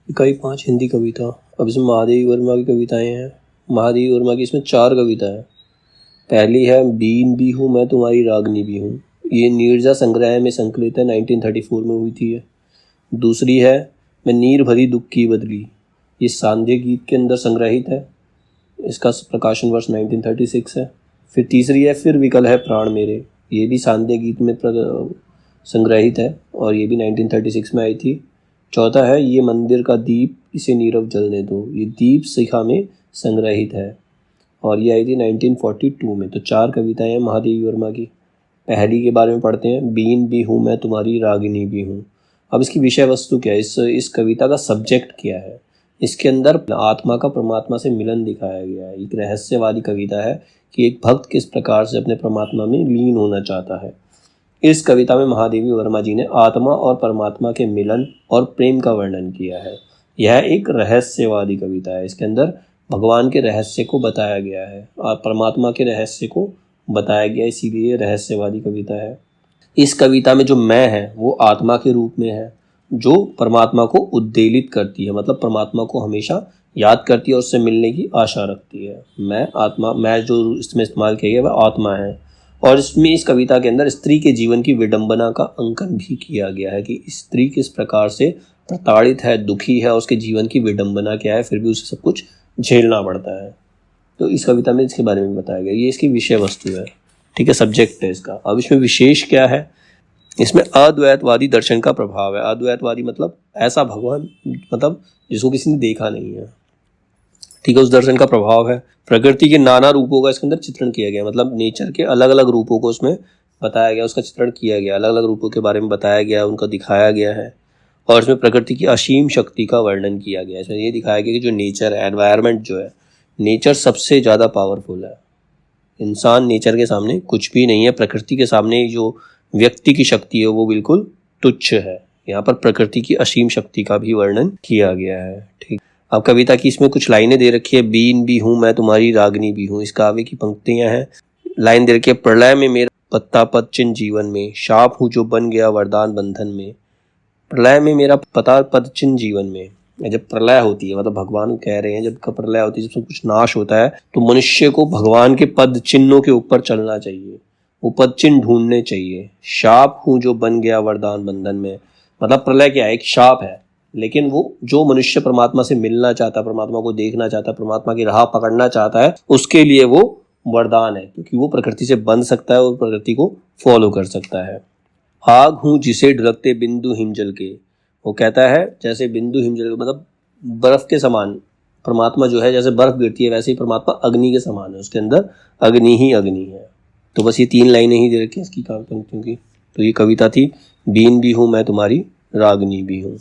इकाई 5 हिंदी कविता। अब इसमें महादेवी वर्मा की कविताएं हैं। महादेवी वर्मा की इसमें 4 कविता है। पहली है बीन भी हूँ मैं तुम्हारी रागनी भी हूँ, ये नीरजा संग्रह में संकलित है, 1934 में हुई थी। दूसरी है मैं नीर भरी दुख की बदली, ये सांध्य गीत के अंदर संग्रहित है, इसका प्रकाशन वर्ष 1936 है। फिर तीसरी है फिर विकल है प्राण मेरे, ये भी सांध्य गीत में संग्रहित है और ये भी 1936 में आई थी। चौथा है ये मंदिर का दीप इसे नीरव जलने दो, ये दीप शिखा में संग्रहित है और ये आई थी 1942 में। तो 4 कविताएं हैं महादेवी वर्मा की। पहली के बारे में पढ़ते हैं, बीन भी हूँ मैं तुम्हारी रागिनी भी हूँ। अब इसकी विषय वस्तु क्या है, इस कविता का सब्जेक्ट क्या है। इसके अंदर आत्मा का परमात्मा से मिलन दिखाया गया है। एक रहस्यवादी कविता है कि एक भक्त किस प्रकार से अपने परमात्मा में लीन होना चाहता है। इस कविता में महादेवी वर्मा जी ने आत्मा और परमात्मा के मिलन और प्रेम का वर्णन किया है। यह एक रहस्यवादी कविता है। इसके अंदर भगवान के रहस्य को बताया गया है और परमात्मा के रहस्य को बताया गया, इसीलिए रहस्यवादी कविता है। इस कविता में जो मैं है वो आत्मा के रूप में है, जो परमात्मा को उद्वेलित करती है, मतलब परमात्मा को हमेशा याद करती है और उससे मिलने की आशा रखती है। मैं आत्मा, मैं जो इसमें इस्तेमाल किया गया वह आत्मा है। और इसमें इस कविता के अंदर स्त्री के जीवन की विडंबना का अंकन भी किया गया है कि स्त्री किस प्रकार से प्रताड़ित है, दुखी है, उसके जीवन की विडंबना क्या है, फिर भी उसे सब कुछ झेलना पड़ता है। तो इस कविता में इसके बारे में बताया गया। ये इसकी विषय वस्तु है, ठीक है, सब्जेक्ट है इसका। अब इसमें विशेष क्या है, इसमें अद्वैतवादी दर्शन का प्रभाव है। अद्वैतवादी मतलब ऐसा भगवान, मतलब जिसको किसी ने देखा नहीं है, ठीक है, उस दर्शन का प्रभाव है। प्रकृति के नाना रूपों का इसके अंदर चित्रण किया गया, मतलब नेचर के अलग अलग रूपों को उसमें बताया गया, उसका चित्रण किया गया, अलग अलग रूपों के बारे में बताया गया, उनको दिखाया गया है। और इसमें प्रकृति की असीम शक्ति का वर्णन किया गया है। इसमें ये दिखाया गया कि जो नेचर है, एनवायरनमेंट जो है, नेचर सबसे ज़्यादा पावरफुल है। इंसान नेचर के सामने कुछ भी नहीं है। प्रकृति के सामने जो व्यक्ति की शक्ति है वो बिल्कुल तुच्छ है। यहाँ पर प्रकृति की असीम शक्ति का भी वर्णन किया गया है, ठीक। अब कविता की इसमें कुछ लाइनें दे रखी है। बीन भी हूँ मैं तुम्हारी रागनी भी हूँ, इसका आगे की पंक्तियां हैं। लाइन दे रखी है, प्रलय में मेरा पत्ता पद चिन्ह जीवन में, शाप हूँ जो बन गया वरदान बंधन में। प्रलय में मेरा पता पद चिन्ह जीवन में, जब प्रलय होती है, मतलब भगवान कह रहे हैं जब प्रलय होती है, जब सब कुछ नाश होता है, तो मनुष्य को भगवान के पद चिन्हों के ऊपर चलना चाहिए, वो पद चिन्ह ढूंढने चाहिए। शाप हूँ जो बन गया वरदान बंधन में, मतलब प्रलय क्या है, एक शाप है, लेकिन वो जो मनुष्य परमात्मा से मिलना चाहता है, परमात्मा को देखना चाहता है, परमात्मा की राह पकड़ना चाहता है, उसके लिए वो वरदान है, क्योंकि वो प्रकृति से बंध सकता है और प्रकृति को फॉलो कर सकता है। आग हूँ जिसे ढुलकते बिंदु हिमजल के, वो कहता है जैसे बिंदु हिमजल, मतलब बर्फ के समान परमात्मा जो है, जैसे बर्फ गिरती है वैसे ही परमात्मा अग्नि के समान है, उसके अंदर अग्नि ही अग्नि है। तो बस ये 3 लाइनें ही दे रखी है इसकी पंक्तियों की। तो ये कविता थी, बीन भी हूँ मैं तुम्हारी रागनी भी हूँ।